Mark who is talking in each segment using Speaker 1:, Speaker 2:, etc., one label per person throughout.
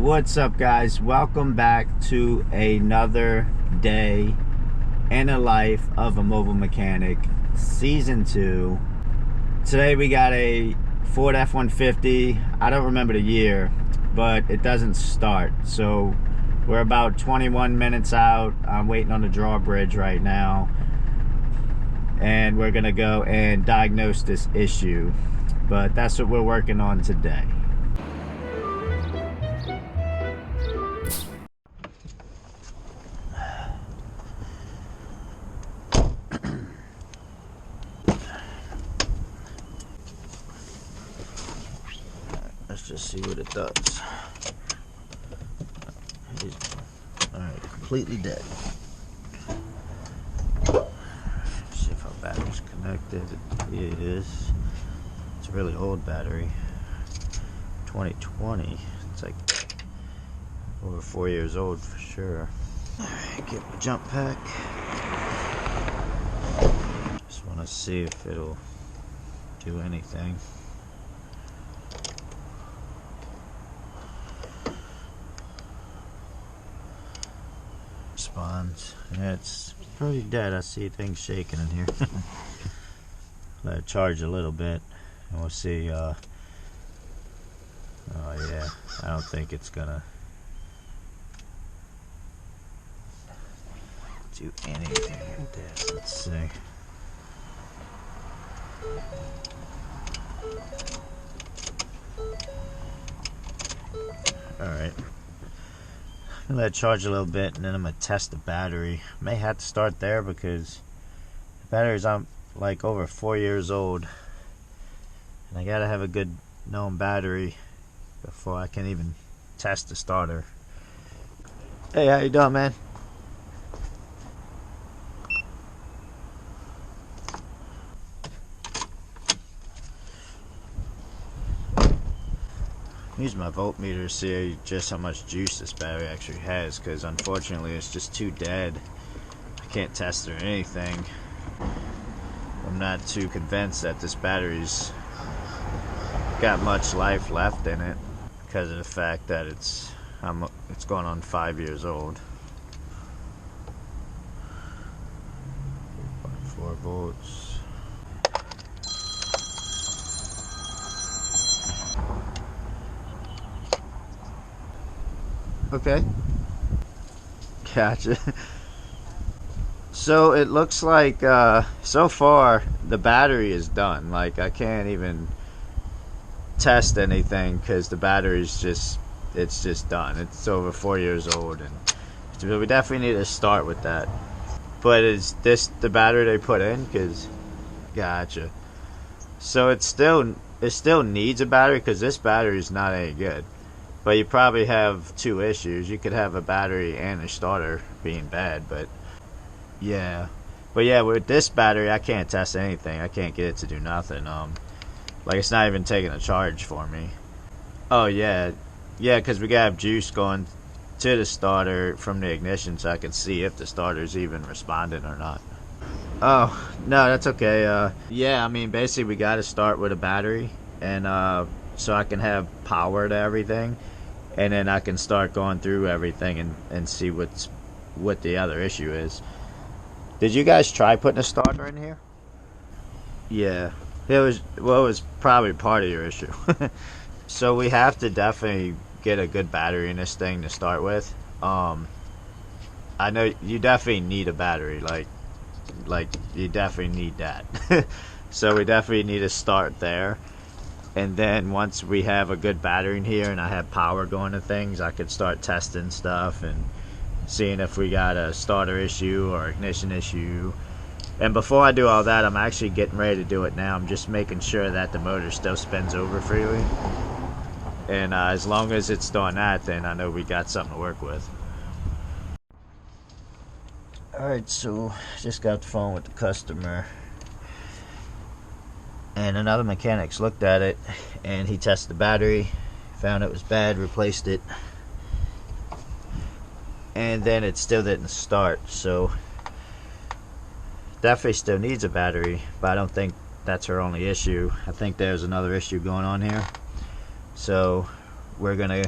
Speaker 1: What's up, guys? Welcome back to another day in the life of a mobile mechanic, season 2. Today we got a Ford F-150. I don't remember the year, but it doesn't start, so we're about 21 minutes out. I'm waiting on the drawbridge right now, and we're gonna go and diagnose this issue, but that's what we're working on today. Let's just see what it does. Alright, completely dead. See if our battery's connected. Yeah, it is. It's a really old battery. 2020. It's like over 4 years old for sure. Alright, get my jump pack. Just want to see if it'll do anything. Responds. Yeah, it's pretty dead. I see things shaking in here. Let it charge a little bit and we'll see. Oh yeah, I don't think it's gonna do anything with this. Let's see. Alright, let it charge a little bit and then I'm gonna test the battery. May have to start there because the battery's like over 4 years old, and I gotta have a good known battery before I can even test the starter. Hey, how you doing, man? Use my voltmeter to see just how much juice this battery actually has, because unfortunately it's just too dead. I can't test it or anything. I'm not too convinced that this battery's got much life left in it because of the fact that it's going on 5 years old. 3.4 volts. Okay. Gotcha. So it looks like so far the battery is done. Like, I can't even test anything because the battery's just done. It's over 4 years old, and we definitely need to start with that. But is this the battery they put in? Cause gotcha. So it still needs a battery, because this battery is not any good. But you probably have two issues. You could have a battery and a starter being bad, but yeah. But yeah, with this battery, I can't test anything. I can't get it to do nothing. Like, it's not even taking a charge for me. Oh yeah, yeah, because we gotta have juice going to the starter from the ignition, so I can see if the starter's even responding or not. Oh no, that's okay. Yeah, I mean, basically we gotta start with a battery, and so I can have power to everything, and then I can start going through everything and see what the other issue is. Did you guys try putting a starter in here? Yeah, it was probably part of your issue. So we have to definitely get a good battery in this thing to start with. I know you definitely need a battery, like you definitely need that. So we definitely need to start there. And then once we have a good battery in here and I have power going to things, I could start testing stuff and seeing if we got a starter issue or ignition issue. And before I do all that, I'm actually getting ready to do it now. I'm just making sure that the motor still spins over freely. And as long as it's doing that, then I know we got something to work with. Alright, so just got the phone with the customer. And another mechanic's looked at it, and he tested the battery, found it was bad, replaced it, and then it still didn't start. So definitely still needs a battery, but I don't think that's her only issue. I think there's another issue going on here. So we're gonna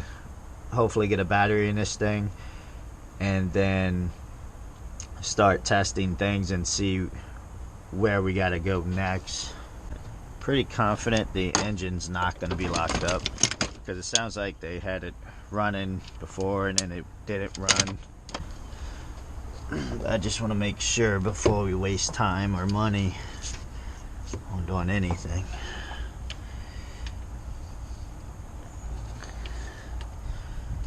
Speaker 1: hopefully get a battery in this thing, and then start testing things and see where we got to go next. Pretty confident the engine's not going to be locked up, because it sounds like they had it running before and then it didn't run. I just want to make sure before we waste time or money on doing anything.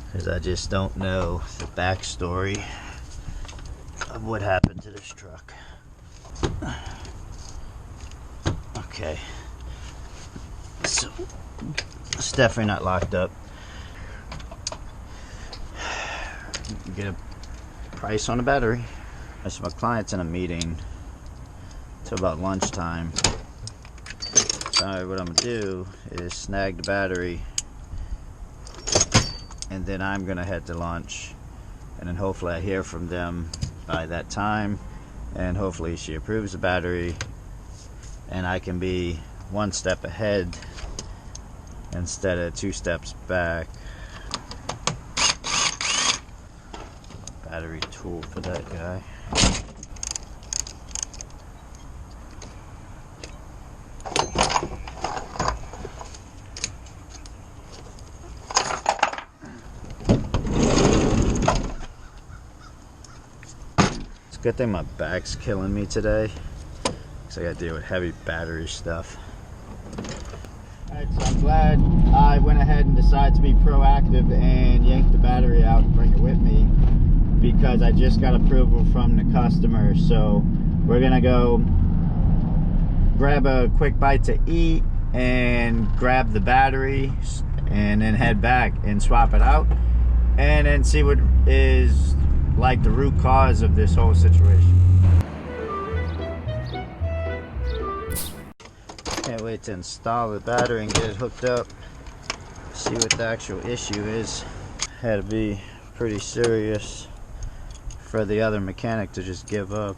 Speaker 1: Because I just don't know the backstory of what happened to this truck. Okay, so it's definitely not locked up. Get a price on a battery. So my client's in a meeting till about lunchtime. So what I'm gonna do is snag the battery, and then I'm gonna head to lunch, and then hopefully I hear from them by that time, and hopefully she approves the battery and I can be one step ahead instead of 2 steps back. Battery tool for that guy. It's a good thing my back's killing me today, because I gotta deal with heavy battery stuff. Alright, so I'm glad I went ahead and decided to be proactive and yank the battery out and bring it with me, because I just got approval from the customer. So we're gonna go grab a quick bite to eat and grab the battery, and then head back and swap it out, and then see what is like the root cause of this whole situation. Can't wait to install the battery and get it hooked up, see what the actual issue is. Had to be pretty serious for the other mechanic to just give up.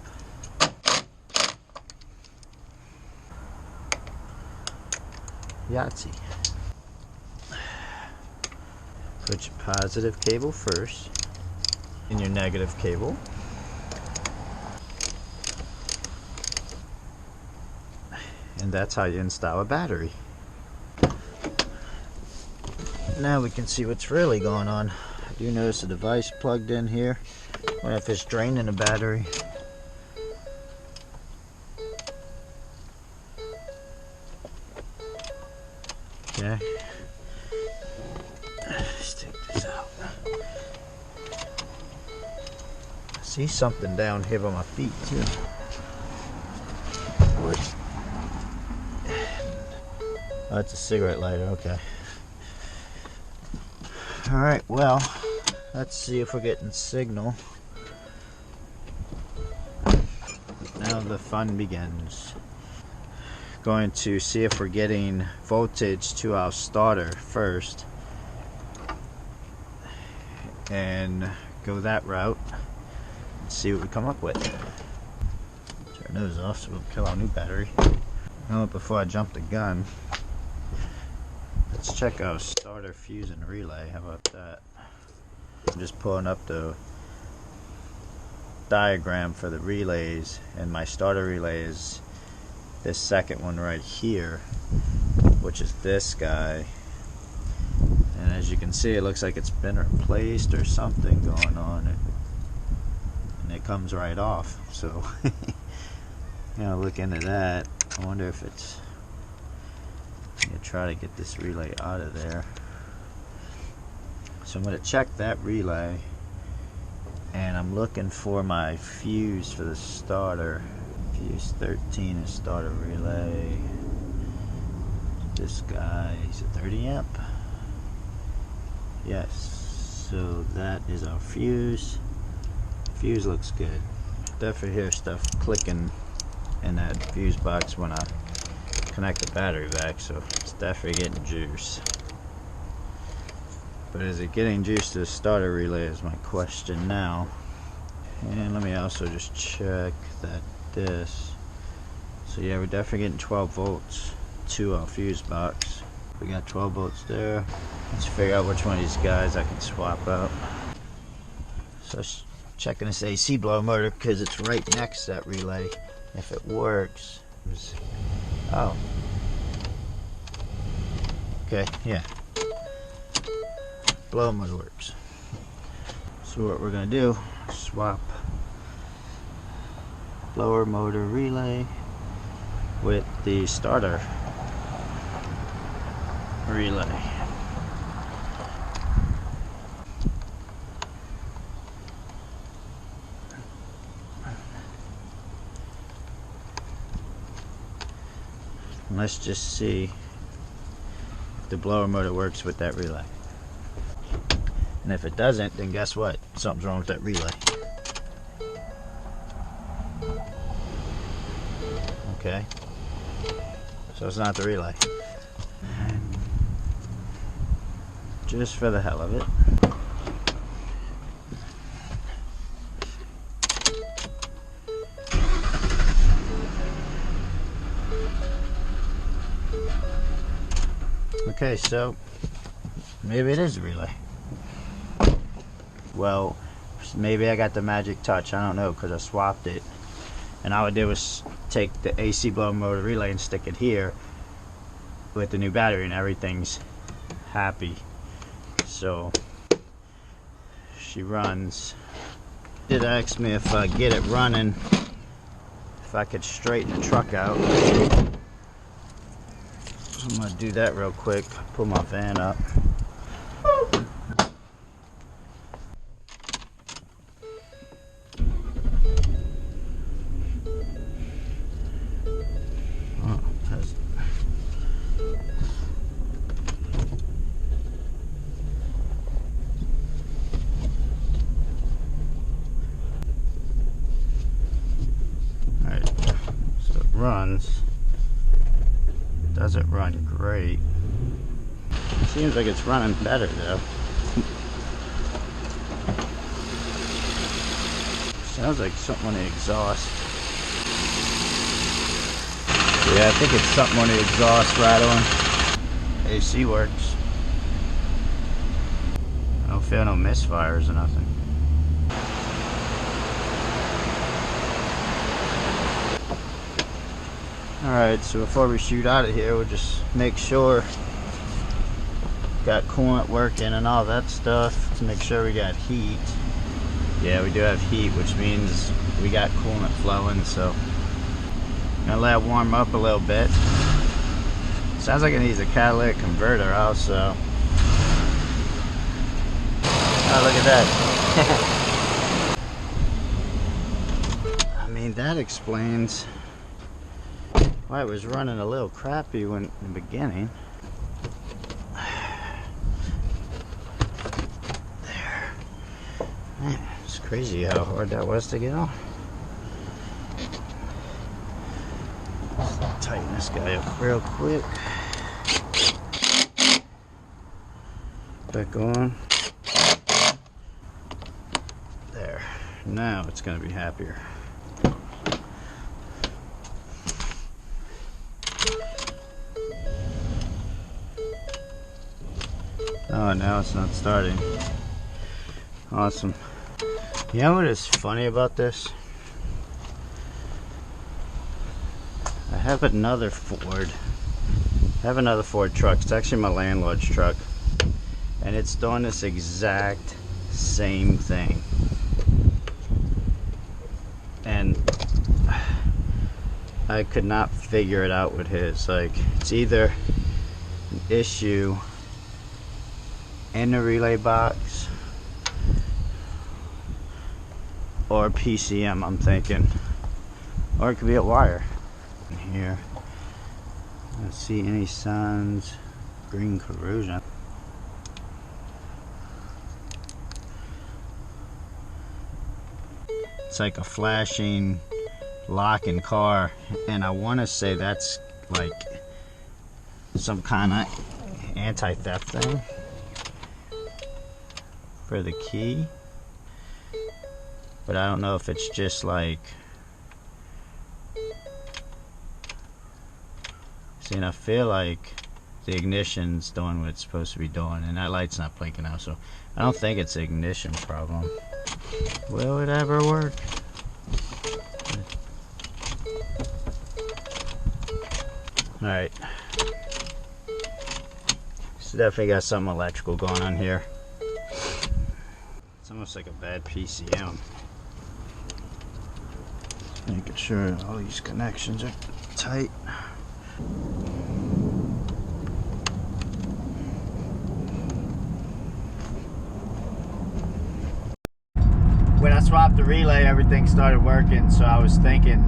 Speaker 1: Yahtzee. Put your positive cable first, and your negative cable. And that's how you install a battery. Now we can see what's really going on. I do notice a device plugged in here. I wonder if it's draining the battery. Okay. Let's take this out. I see something down here by my feet too. What? Oh, it's a cigarette lighter, okay. Alright, well, let's see if we're getting signal. Now the fun begins. Going to see if we're getting voltage to our starter first, and go that route and see what we come up with. Turn those off so we'll kill our new battery. Now, before I jump the gun, let's check our starter, fuse, and relay. How about that? I'm just pulling up the diagram for the relays, and my starter relay is this second one right here, which is this guy. And as you can see, it looks like it's been replaced or something going on, and it comes right off. So you know, look into that. I wonder if it's, I'm gonna try to get this relay out of there. So I'm going to check that relay, and I'm looking for my fuse for the starter. Fuse 13 is starter relay. This guy, he's a 30 amp. Yes, so that is our fuse. Fuse looks good. Definitely hear stuff clicking in that fuse box when I connect the battery back, so it's definitely getting juice. But is it getting juice to the starter relay is my question now. And let me also just check that this. So yeah, we're definitely getting 12 volts to our fuse box. We got 12 volts there. Let's figure out which one of these guys I can swap out. So checking this AC blower motor because it's right next to that relay. If it works, oh, okay, yeah, blower motor works. So what we're gonna do, swap blower motor relay with the starter relay. Let's just see if the blower motor works with that relay. And if it doesn't, then guess what? Something's wrong with that relay. Okay. So it's not the relay. Just for the hell of it. Okay, so maybe it is a relay. Well, maybe I got the magic touch. I don't know, because I swapped it. And all I did was take the AC blower motor relay and stick it here with the new battery, and everything's happy. So she runs. Did ask me if I get it running, if I could straighten the truck out. I'm gonna do that real quick. Pull my van up. Alright, so it runs. Doesn't run great. Seems like it's running better though. Sounds like something on the exhaust. Yeah, I think it's something on the exhaust rattling. AC works. I don't feel no misfires or nothing. Alright, so before we shoot out of here, we'll just make sure got coolant working and all that stuff to make sure we got heat. Yeah, we do have heat, which means we got coolant flowing, so I'm gonna let it warm up a little bit. Sounds like it needs a catalytic converter also. Oh, look at that. I mean, that explains why it was running a little crappy when in the beginning. There. Man, it's crazy how hard that was to get on. Let's tighten this guy up real quick. Back on. There. Now it's gonna be happier. Oh, now it's not starting. Awesome. You know what is funny about this? I have another Ford. I have another Ford truck. It's actually my landlord's truck. And it's doing this exact same thing. And I could not figure it out with his. Like, it's either an issue in the relay box or PCM, I'm thinking, or it could be a wire. In here, I don't see any signs. Green corrosion. It's like a flashing lock and car, and I want to say that's like some kind of anti-theft thing for the key, but I don't know if it's just like, see, and I feel like the ignition's doing what it's supposed to be doing, and that light's not blinking out, so I don't think it's an ignition problem. Will it ever work? Alright. So definitely got something electrical going on here. It's almost like a bad PCM. Making sure all these connections are tight. When I swapped the relay, everything started working, so I was thinking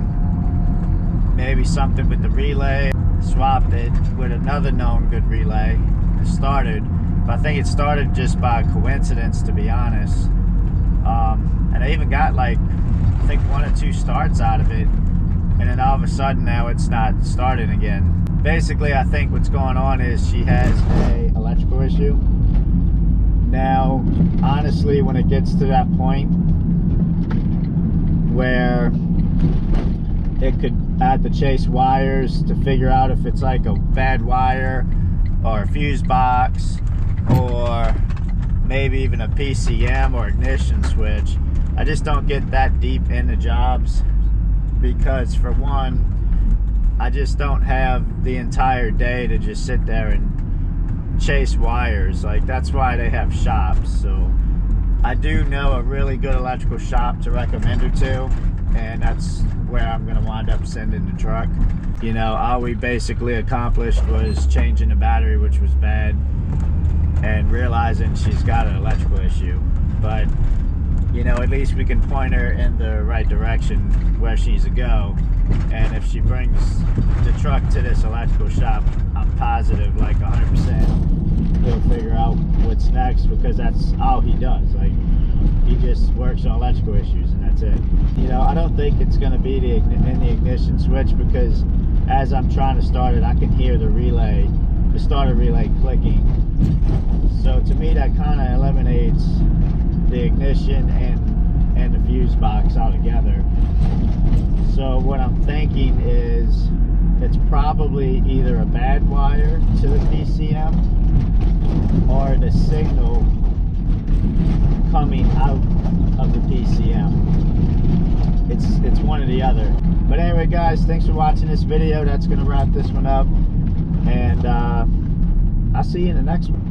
Speaker 1: maybe something with the relay. Swapped it with another known good relay. It started, but I think it started just by coincidence, to be honest. And I even got like, I think 1 or 2 starts out of it, and then all of a sudden now it's not starting again. Basically, I think what's going on is she has a electrical issue. Now, honestly, when it gets to that point where it could add to chase wires to figure out if it's like a bad wire or a fuse box or maybe even a PCM or ignition switch. I just don't get that deep into jobs because, for one, I just don't have the entire day to just sit there and chase wires. Like, that's why they have shops. So I do know a really good electrical shop to recommend her to, and that's where I'm going to wind up sending the truck. You know, all we basically accomplished was changing the battery, which was bad, and realizing she's got an electrical issue. But, you know, at least we can point her in the right direction where she's to go. And if she brings the truck to this electrical shop, I'm positive, like 100%, he'll figure out what's next, because that's all he does. Like, he just works on electrical issues, and that's it. You know, I don't think it's going to be in the ignition switch, because as I'm trying to start it, I can hear the relay, the starter relay clicking. So to me, that kind of eliminates the ignition and the fuse box altogether. So what I'm thinking is it's probably either a bad wire to the PCM or the signal coming out of the PCM. It's one or the other. But anyway, guys, thanks for watching this video. That's going to wrap this one up, and I'll see you in the next one.